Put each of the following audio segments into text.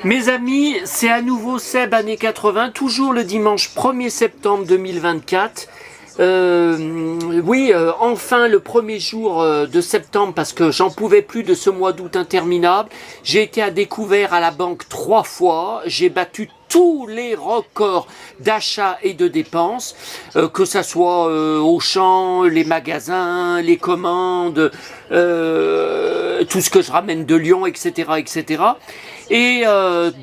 Mes amis, c'est à nouveau Seb années 80, toujours le dimanche 1er septembre 2024. Enfin le premier jour de septembre, parce que j'en pouvais plus de ce mois d'août interminable. J'ai été à découvert à la banque 3 fois, j'ai battu tous les records d'achat et de dépenses, que ça soit Auchan, les magasins, les commandes, tout ce que je ramène de Lyon, etc., etc. Et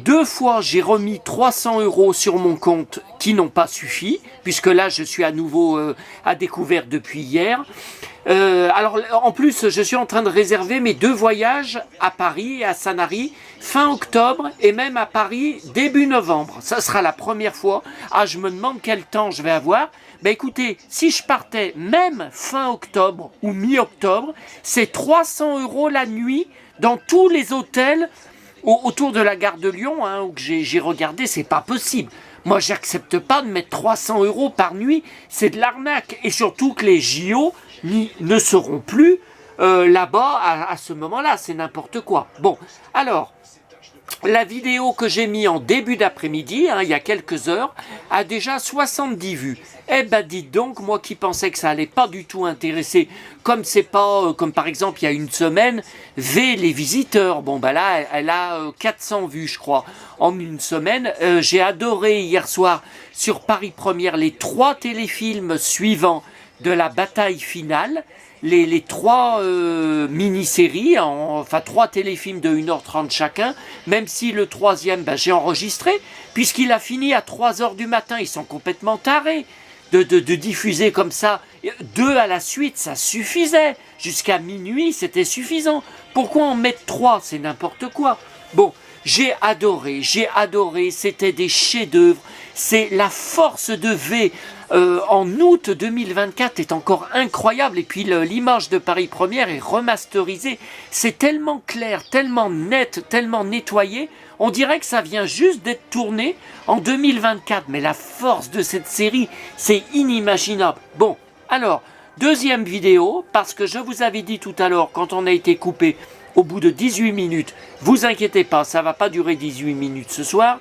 2 fois, j'ai remis 300 € sur mon compte qui n'ont pas suffi, puisque là, je suis à nouveau à découvert depuis hier. Alors, en plus, je suis en train de réserver mes 2 voyages à Paris et à Sanary fin octobre et même à Paris début novembre. Ça sera la première fois. Ah, je me demande quel temps je vais avoir. Ben écoutez, si je partais même fin octobre ou mi-octobre, c'est 300 € la nuit dans tous les hôtels autour de la gare de Lyon, hein, où j'ai regardé, c'est pas possible. Moi, j'accepte pas de mettre 300 € par nuit, c'est de l'arnaque. Et surtout que les JO ne seront plus là-bas à ce moment-là, c'est n'importe quoi. Bon, alors, la vidéo que j'ai mis en début d'après-midi, hein, il y a quelques heures, a déjà 70 vues. Eh ben dites donc, moi qui pensais que ça allait pas du tout intéresser, comme c'est pas, comme par exemple il y a une semaine, V les visiteurs, bon ben là elle a 400 vues je crois, en une semaine. J'ai adoré hier soir sur Paris Première les 3 téléfilms suivants de la bataille finale, les 3 mini-séries, enfin 3 téléfilms de 1h30 chacun, même si le 3e, ben, j'ai enregistré, puisqu'il a fini à 3h du matin, ils sont complètement tarés de diffuser comme ça, 2 à la suite, ça suffisait, jusqu'à minuit, c'était suffisant. Pourquoi en mettre 3? C'est n'importe quoi. Bon, j'ai adoré, c'était des chefs-d'œuvre, c'est la force de V. En août 2024 est encore incroyable, et puis l'image de Paris Première est remasterisée, c'est tellement clair, tellement net, tellement nettoyé, on dirait que ça vient juste d'être tourné en 2024, mais la force de cette série, c'est inimaginable. Bon, alors, deuxième vidéo, parce que je vous avais dit tout à l'heure, quand on a été coupé au bout de 18 minutes, vous inquiétez pas, ça va pas durer 18 minutes ce soir,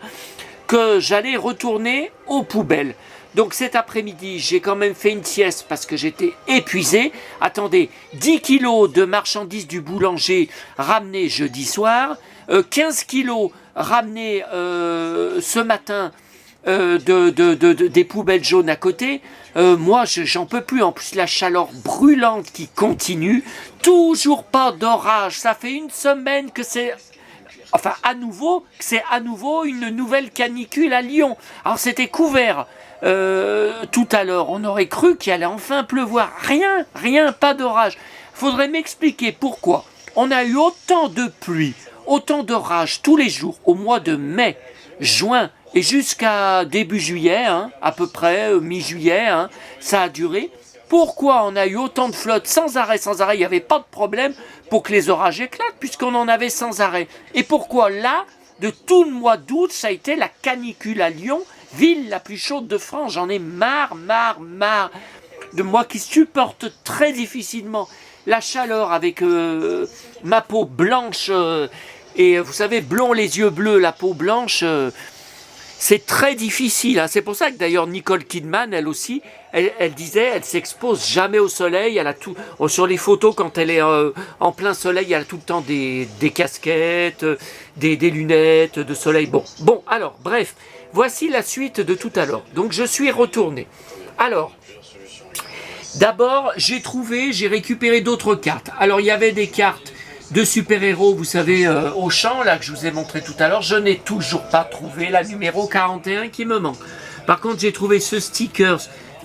que j'allais retourner aux poubelles. Donc cet après-midi, j'ai quand même fait une sieste parce que j'étais épuisé. Attendez, 10 kilos de marchandises du boulanger ramenées jeudi soir, 15 kilos ramenés ce matin des poubelles jaunes à côté. Moi, j'en peux plus. En plus, la chaleur brûlante qui continue. Toujours pas d'orage. Ça fait une semaine que c'est... Enfin, c'est à nouveau une nouvelle canicule à Lyon. Alors, c'était couvert. Tout à l'heure, on aurait cru qu'il allait enfin pleuvoir. Rien, pas d'orage. Faudrait m'expliquer pourquoi on a eu autant de pluie, autant d'orage tous les jours au mois de mai, juin et jusqu'à début juillet, hein, à peu près mi-juillet, hein, ça a duré. Pourquoi on a eu autant de flotte sans arrêt, il n'y avait pas de problème pour que les orages éclatent, puisqu'on en avait sans arrêt. Et pourquoi là, de tout le mois d'août, ça a été la canicule à Lyon, ville la plus chaude de France. J'en ai marre de moi qui supporte très difficilement la chaleur avec ma peau blanche, et vous savez, blond les yeux bleus, la peau blanche, c'est très difficile, hein. C'est pour ça que d'ailleurs Nicole Kidman, elle aussi, elle disait, elle s'expose jamais au soleil, elle a tout, sur les photos quand elle est en plein soleil, elle a tout le temps des casquettes, des lunettes de soleil. Bon, alors, bref, voici la suite de tout à l'heure. Donc je suis retourné. Alors, d'abord, j'ai récupéré d'autres cartes. Alors, il y avait des cartes de super-héros, vous savez, Auchan, là, que je vous ai montré tout à l'heure. Je n'ai toujours pas trouvé la numéro 41 qui me manque. Par contre, j'ai trouvé ce stickers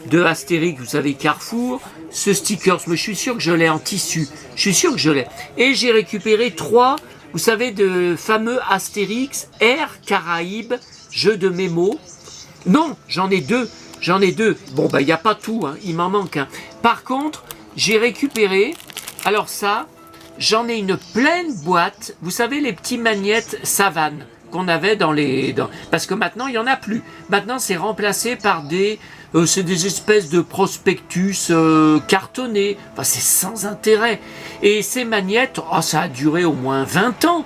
de Astérix, vous savez, Carrefour. Ce stickers, mais je suis sûr que je l'ai en tissu. Je suis sûr que je l'ai. Et j'ai récupéré 3, vous savez, de fameux Astérix, Air Caraïbes, jeu de mémo. Non, j'en ai 2. Bon, bah, il n'y a pas tout, hein, il m'en manque un. Par contre, j'ai récupéré, alors ça, j'en ai une pleine boîte, vous savez, les petits magnettes Savane qu'on avait parce que maintenant, il n'y en a plus. Maintenant, c'est remplacé par c'est des espèces de prospectus cartonnés. Enfin, c'est sans intérêt. Et ces magnettes, ça a duré au moins 20 ans.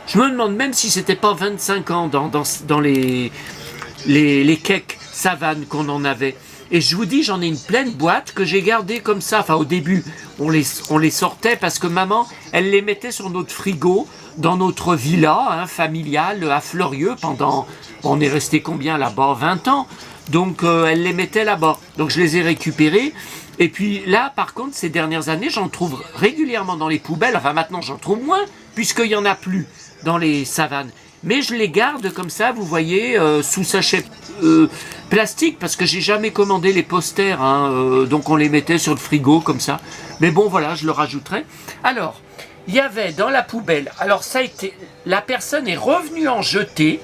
Je me demande même si c'était pas 25 ans dans les cakes Savane qu'on en avait. Et je vous dis, j'en ai une pleine boîte que j'ai gardée comme ça. Enfin, au début, on les sortait parce que maman, elle les mettait sur notre frigo dans notre villa familiale à Fleurieux pendant... On est resté combien là-bas? 20 ans. Donc, elle les mettait là-bas. Donc, je les ai récupérés. Et puis là, par contre, ces dernières années, j'en trouve régulièrement dans les poubelles. Enfin, maintenant, j'en trouve moins, puisqu'il n'y en a plus dans les savanes. Mais je les garde comme ça, vous voyez, sous sachet plastique, parce que j'ai jamais commandé les posters, donc on les mettait sur le frigo comme ça. Mais bon, voilà, je le rajouterai. Alors, il y avait dans la poubelle, alors ça a été, la personne est revenue en jeter,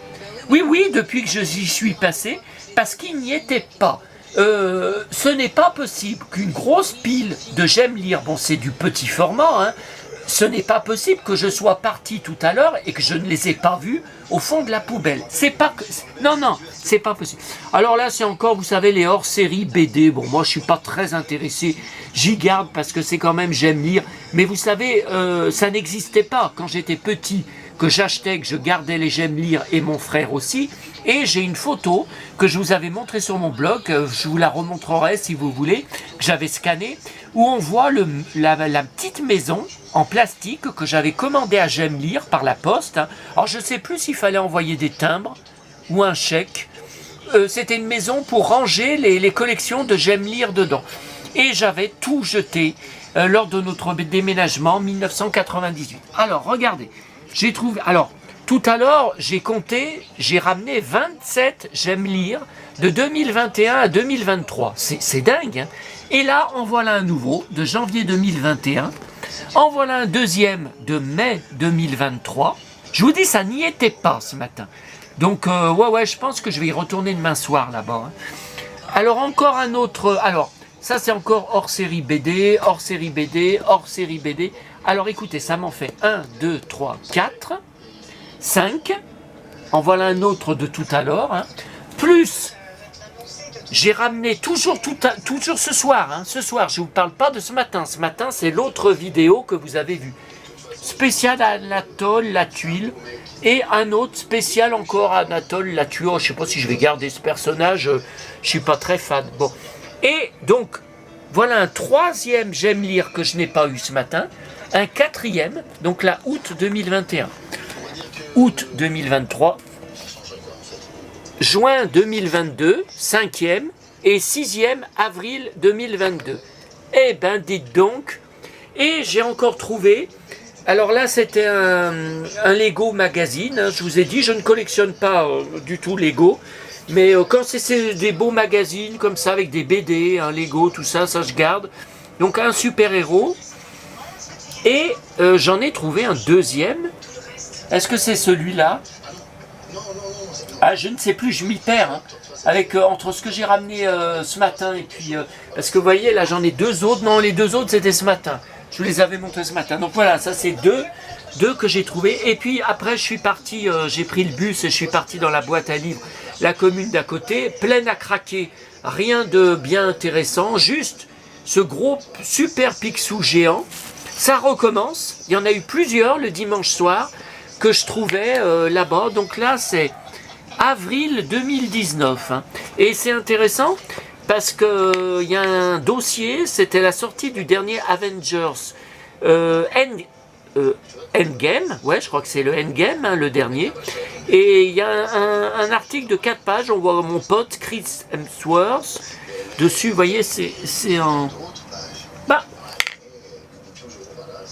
oui, depuis que j'y suis passé, parce qu'il n'y était pas. Ce n'est pas possible qu'une grosse pile de j'aime lire, bon c'est du petit format, ce n'est pas possible que je sois parti tout à l'heure et que je ne les ai pas vus au fond de la poubelle. C'est pas que... Non, c'est pas possible. Alors là, c'est encore, vous savez, les hors-série BD. Bon, moi, je suis pas très intéressé. J'y garde parce que c'est quand même, j'aime lire. Mais vous savez, ça n'existait pas quand j'étais petit, que j'achetais, que je gardais les j'aime lire et mon frère aussi. Et j'ai une photo que je vous avais montrée sur mon blog, je vous la remontrerai si vous voulez, que j'avais scannée, où on voit la petite maison en plastique que j'avais commandée à J'aime lire par la poste. Alors je ne sais plus s'il fallait envoyer des timbres ou un chèque. C'était une maison pour ranger les collections de J'aime lire dedans. Et j'avais tout jeté lors de notre déménagement en 1998. Alors regardez, j'ai trouvé... Alors, tout à l'heure, j'ai compté, j'ai ramené 27 j'aime lire de 2021 à 2023. C'est dingue, Et là, en voilà un nouveau de janvier 2021. En voilà un deuxième de mai 2023. Je vous dis, ça n'y était pas ce matin. Donc, ouais, je pense que je vais y retourner demain soir là-bas. Alors, encore un autre... Alors, ça, c'est encore hors série BD, hors série BD, hors série BD. Alors, écoutez, ça m'en fait 1, 2, 3, 4... 5, en voilà un autre de tout à l'heure, plus j'ai ramené toujours ce soir, ce soir, je ne vous parle pas de ce matin c'est l'autre vidéo que vous avez vue, spécial Anatole la tuile, et un autre spécial encore Anatole la tuile, je ne sais pas si je vais garder ce personnage, je ne suis pas très fan, bon, et donc, voilà un troisième j'aime lire que je n'ai pas eu ce matin, un quatrième, donc la août 2021. Août 2023, juin 2022, 5e et 6e avril 2022. Eh ben dites donc, et j'ai encore trouvé, alors là c'était un Lego magazine, je vous ai dit, je ne collectionne pas du tout Lego, mais quand c'est des beaux magazines comme ça avec des BD, un Lego, tout ça, ça je garde. Donc un super-héros, et j'en ai trouvé un deuxième. Est-ce que c'est celui-là? Ah, je ne sais plus, je m'y perds. Avec, entre ce que j'ai ramené ce matin et puis... parce que vous voyez, là j'en ai deux autres. Non, les deux autres c'était ce matin. Je vous les avais montrés ce matin. Donc voilà, ça c'est deux que j'ai trouvés. Et puis après je suis parti, j'ai pris le bus et je suis parti dans la boîte à livres. La commune d'à côté, pleine à craquer. Rien de bien intéressant, juste ce gros super Picsou géant. Ça recommence. Il y en a eu plusieurs le dimanche soir que je trouvais là-bas. Donc là, c'est avril 2019. Et c'est intéressant parce qu'il y a un dossier, c'était la sortie du dernier Avengers Endgame. Ouais, je crois que c'est le Endgame, le dernier. Et il y a un article de 4 pages, on voit mon pote Chris Hemsworth. Dessus, vous voyez, c'est en... Bah,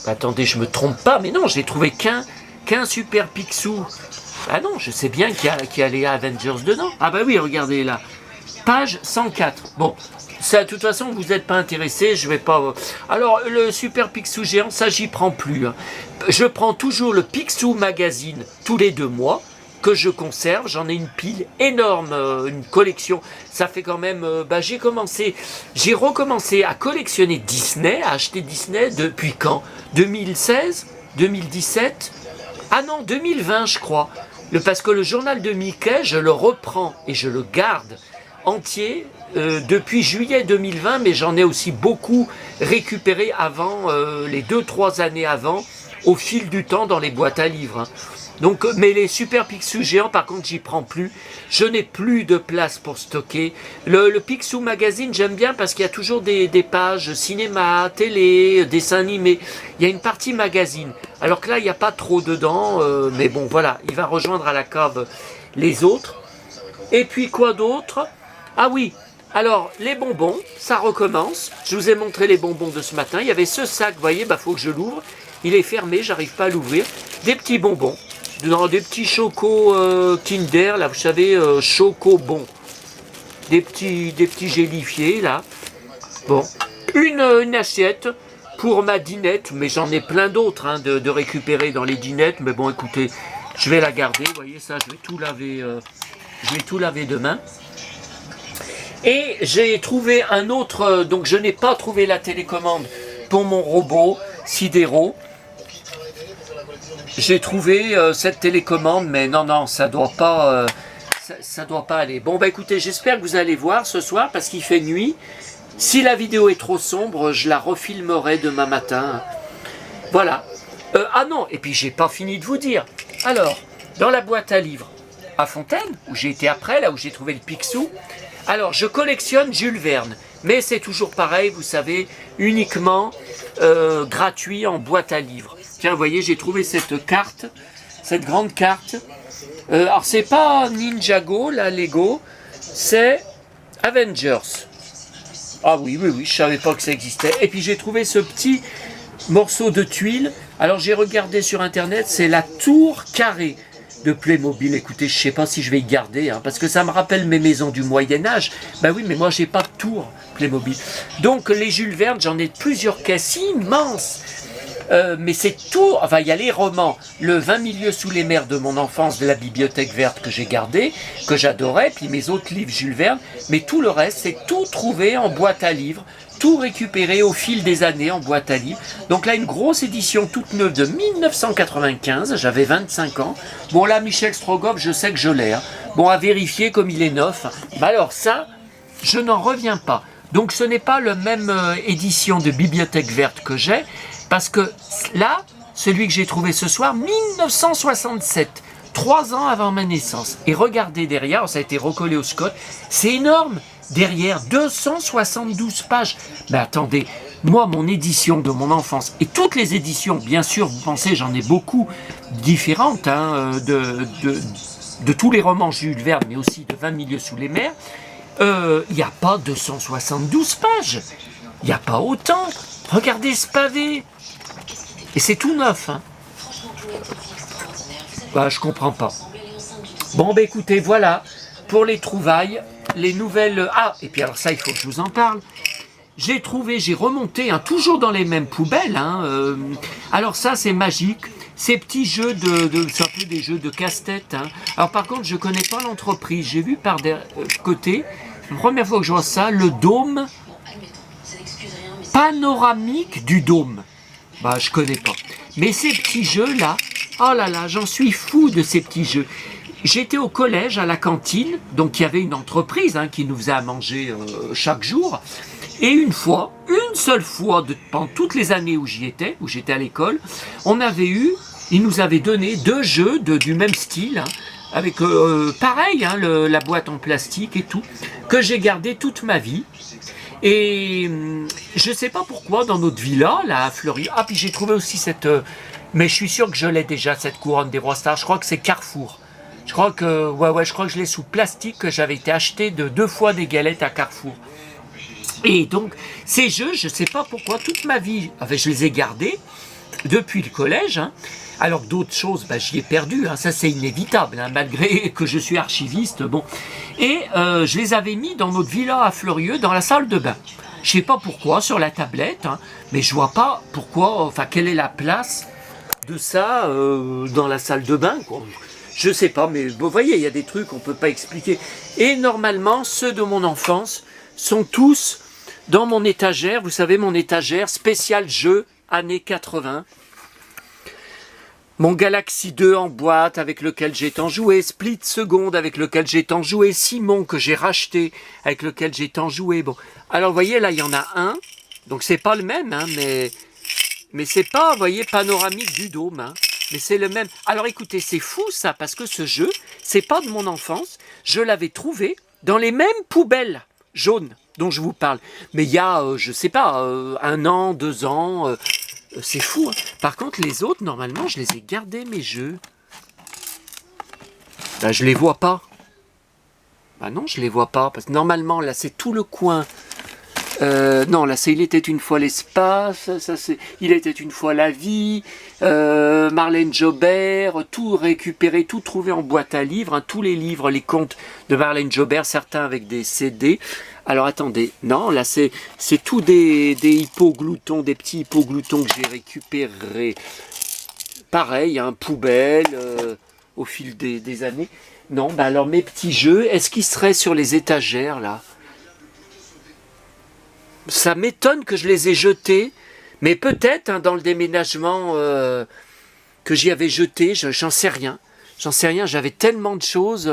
attendez, je me trompe pas, mais non, j'ai trouvé qu'un super Picsou. Ah non, je sais bien qu'il y a les Avengers dedans. Ah bah oui, regardez là. Page 104. Bon, ça, de toute façon, vous n'êtes pas intéressé, je vais pas... Alors, le super Picsou géant, ça, j'y prends plus. Je prends toujours le Picsou Magazine tous les 2 mois, que je conserve. J'en ai une pile énorme, une collection. Ça fait quand même... j'ai recommencé à collectionner Disney, à acheter Disney depuis quand? 2016? 2017? Ah non, 2020 je crois. Parce que le journal de Mickey, je le reprends et je le garde entier depuis juillet 2020, mais j'en ai aussi beaucoup récupéré avant, les 2-3 années avant, au fil du temps dans les boîtes à livres. Donc, mais les Super Picsou géants, par contre, j'y prends plus. Je n'ai plus de place pour stocker. Le Picsou Magazine, j'aime bien parce qu'il y a toujours des pages cinéma, télé, dessins animés. Il y a une partie magazine. Alors que là, il n'y a pas trop dedans. Mais bon, voilà, il va rejoindre à la cave les autres. Et puis, quoi d'autre? Ah oui, alors, les bonbons, ça recommence. Je vous ai montré les bonbons de ce matin. Il y avait ce sac, vous voyez, faut que je l'ouvre. Il est fermé, j'arrive pas à l'ouvrir. Des petits bonbons. Des petits chocos Kinder, là, vous savez, chocobons. Des petits gélifiés, là. Bon. Une assiette pour ma dînette, mais j'en ai plein d'autres hein, de récupérer dans les dînettes. Mais bon, écoutez, je vais la garder. Vous voyez ça, je vais tout laver demain. Et j'ai trouvé un autre, donc je n'ai pas trouvé la télécommande pour mon robot Sidero. J'ai trouvé cette télécommande, mais non, ça doit pas aller. Bon, bah écoutez, j'espère que vous allez voir ce soir, parce qu'il fait nuit. Si la vidéo est trop sombre, je la refilmerai demain matin. Voilà. Ah non, et puis j'ai pas fini de vous dire. Alors, dans la boîte à livres à Fontaine, où j'ai été après, là où j'ai trouvé le Picsou, alors je collectionne Jules Verne, mais c'est toujours pareil, vous savez, uniquement gratuit en boîte à livres. Tiens, vous voyez, j'ai trouvé cette carte, cette grande carte. Alors, c'est pas Ninjago, la Lego, c'est Avengers. Ah oui, je savais pas que ça existait. Et puis, j'ai trouvé ce petit morceau de tuile. Alors, j'ai regardé sur Internet, c'est la tour carrée de Playmobil. Écoutez, je sais pas si je vais y garder, hein, parce que ça me rappelle mes maisons du Moyen-Âge. Ben oui, mais moi, j'ai pas de tour Playmobil. Donc, les Jules Verne, j'en ai plusieurs caisses immenses. Mais c'est tout, enfin il y a les romans, le 20 milieux sous les mers de mon enfance de la bibliothèque verte que j'ai gardé, que j'adorais, puis mes autres livres Jules Verne, mais tout le reste c'est tout trouvé en boîte à livres, tout récupéré au fil des années en boîte à livres. Donc là une grosse édition toute neuve de 1995, j'avais 25 ans. Bon là Michel Strogoff, je sais que je l'ai, hein. Bon à vérifier comme il est neuf, mais alors ça, je n'en reviens pas. Donc ce n'est pas la même édition de bibliothèque verte que j'ai, parce que là, celui que j'ai trouvé ce soir, 1967, 3 ans avant ma naissance. Et regardez derrière, ça a été recollé au Scott, c'est énorme. Derrière, 272 pages. Mais attendez, moi, mon édition de mon enfance, et toutes les éditions, bien sûr, vous pensez, j'en ai beaucoup différentes, hein, de tous les romans Jules Verne, mais aussi de 20 milieux sous les mers, il n'y a pas 272 pages. Il n'y a pas autant. Regardez ce pavé. Et c'est tout neuf, hein. Bah, je comprends pas. Bon, bah écoutez, voilà pour les trouvailles, les nouvelles... Ah, et puis alors ça, il faut que je vous en parle. J'ai remonté, hein, toujours dans les mêmes poubelles, hein, alors ça, c'est magique. Ces petits jeux c'est un peu des jeux de casse-tête, hein. Alors par contre, je connais pas l'entreprise. J'ai vu par côté, la première fois que je vois ça, le dôme panoramique du dôme. Bah, je connais pas. Mais ces petits jeux-là, oh là là, j'en suis fou de ces petits jeux. J'étais au collège, à la cantine, donc il y avait une entreprise hein, qui nous faisait à manger chaque jour. Et une seule fois, pendant toutes les années où j'étais à l'école, ils nous avaient donné 2 jeux du même style, hein, avec pareil, hein, la boîte en plastique et tout, que j'ai gardé toute ma vie. Et je sais pas pourquoi dans notre villa, là à Fleury, ah puis j'ai trouvé aussi cette, mais je suis sûr que je l'ai déjà cette couronne des rois stars. Je crois que c'est Carrefour. Je crois que je crois que je l'ai sous plastique, que j'avais été acheté 2 fois des galettes à Carrefour. Et donc ces jeux, je sais pas pourquoi toute ma vie, enfin, je les ai gardés depuis le collège. Hein. Alors d'autres choses, bah, j'y ai perdu, hein, ça c'est inévitable, hein, malgré que je suis archiviste, bon. Et je les avais mis dans notre villa à Fleurieux, dans la salle de bain. Je sais pas pourquoi, sur la tablette, hein, mais je vois pas pourquoi, enfin quelle est la place de ça dans la salle de bain, quoi. Je sais pas, mais vous voyez, il y a des trucs qu'on peut pas expliquer. Et normalement, ceux de mon enfance sont tous dans mon étagère, vous savez, mon étagère spécial jeu années 80. Mon Galaxy 2 en boîte avec lequel j'ai tant joué, Split Second avec lequel j'ai tant joué, Simon que j'ai racheté avec lequel j'ai tant joué. Bon, alors vous voyez là il y en a un, donc c'est pas le même, hein, mais c'est pas, vous voyez, panoramique du dôme. Hein. Mais c'est le même. Alors écoutez, c'est fou ça, parce que ce jeu, c'est pas de mon enfance. Je l'avais trouvé dans les mêmes poubelles jaunes dont je vous parle. Mais il y a, je sais pas, 1 an, 2 ans. C'est fou. Hein. Par contre, les autres, normalement, je les ai gardés, mes jeux. Ben, je les vois pas. Ben non, je les vois pas. Parce que normalement, là, c'est tout le coin. Non, là, c'est Il était une fois l'espace, ça c'est Il était une fois la vie, Marlène Jobert, tout récupéré, tout trouvé en boîte à livres, hein, tous les livres, les contes de Marlène Jobert, certains avec des CD. Alors attendez, non, là c'est tout des hippogloutons, des petits hippogloutons que j'ai récupérés. Pareil, hein, poubelle, au fil des années. Non, bah alors mes petits jeux, est-ce qu'ils seraient sur les étagères là ? Ça m'étonne que je les ai jetés, mais peut-être hein, dans le déménagement que j'y avais jeté, j'en sais rien. J'en sais rien, j'avais tellement de choses.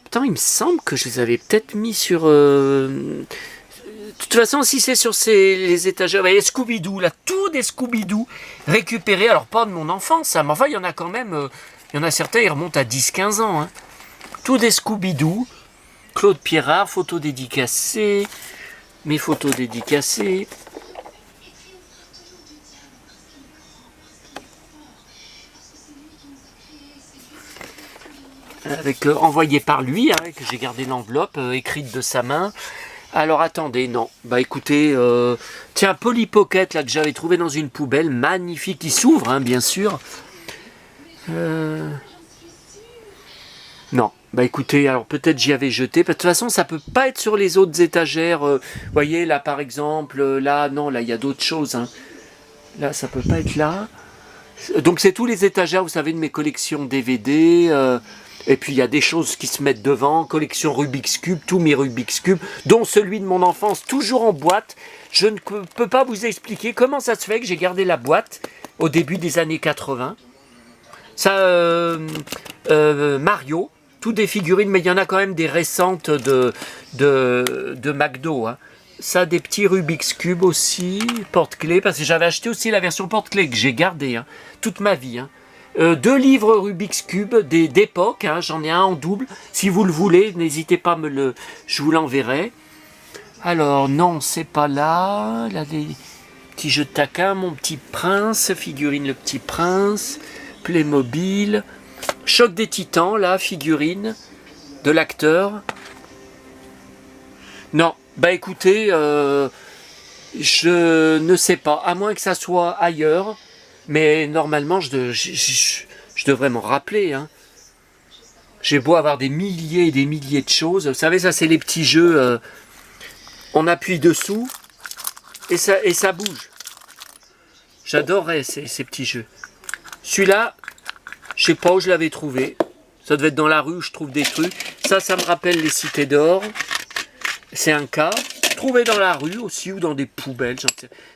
Putain, il me semble que je les avais peut-être mis sur... De toute façon, si c'est sur les étagères, les Scooby-Doo, là, tout des Scooby-Doo récupérés, alors pas de mon enfance, hein, mais enfin, il y en a quand même... il y en a certains, ils remontent à 10-15 ans. Hein. Tout des Scooby-Doo, Claude Pierrard, photos dédicacées... Mes photos dédicacées. Avec envoyé par lui, hein, que j'ai gardé l'enveloppe écrite de sa main. Alors attendez, non. Bah écoutez, tiens, Polly Pocket là que j'avais trouvé dans une poubelle, magnifique, qui s'ouvre, hein, bien sûr. Non. Bah écoutez, alors peut-être j'y avais jeté. De toute façon, ça peut pas être sur les autres étagères. Vous voyez, là par exemple, là, non, là il y a d'autres choses. Hein. Là, ça peut pas être là. Donc c'est tous les étagères, vous savez, de mes collections DVD. Et puis il y a des choses qui se mettent devant. Collection Rubik's Cube, tous mes Rubik's Cube, dont celui de mon enfance, toujours en boîte. Je ne peux pas vous expliquer comment ça se fait que j'ai gardé la boîte au début des années 80. Ça, Mario. Tout des figurines, mais il y en a quand même des récentes de McDo. Hein. Ça, des petits Rubik's Cube aussi, porte-clés, parce que j'avais acheté aussi la version porte-clés que j'ai gardée hein, toute ma vie. Hein. 2 livres Rubik's Cube d'époque, hein, j'en ai un en double. Si vous le voulez, n'hésitez pas je vous l'enverrai. Alors, non, c'est pas là. Là, des petits jeux de taquin, mon petit prince, figurine le petit prince, Playmobil. Choc des Titans, là, figurine de l'acteur. Non, bah écoutez, je ne sais pas, à moins que ça soit ailleurs, mais normalement, je devrais m'en rappeler. Hein. J'ai beau avoir des milliers et des milliers de choses. Vous savez, ça, c'est les petits jeux, on appuie dessous et ça bouge. J'adorais ces petits jeux. Celui-là, je sais pas où je l'avais trouvé. Ça devait être dans la rue où je trouve des trucs. Ça me rappelle les cités d'or. C'est un cas. Trouvé dans la rue aussi ou dans des poubelles.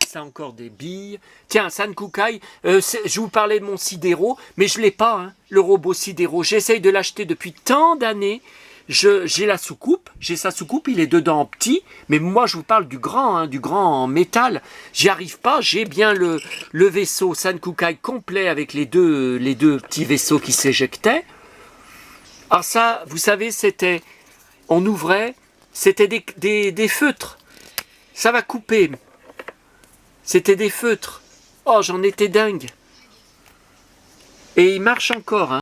Ça encore des billes. Tiens, San Kukai. Je vous parlais de mon sidéro, mais je l'ai pas, hein, le robot sidéro. J'essaye de l'acheter depuis tant d'années. J'ai la soucoupe, j'ai sa soucoupe, il est dedans en petit, mais moi je vous parle du grand en métal. J'y arrive pas, j'ai bien le vaisseau San Kukai complet avec les deux petits vaisseaux qui s'éjectaient. Alors ça, vous savez, on ouvrait, c'était des feutres. Ça va couper. C'était des feutres. Oh, j'en étais dingue. Et il marche encore, hein.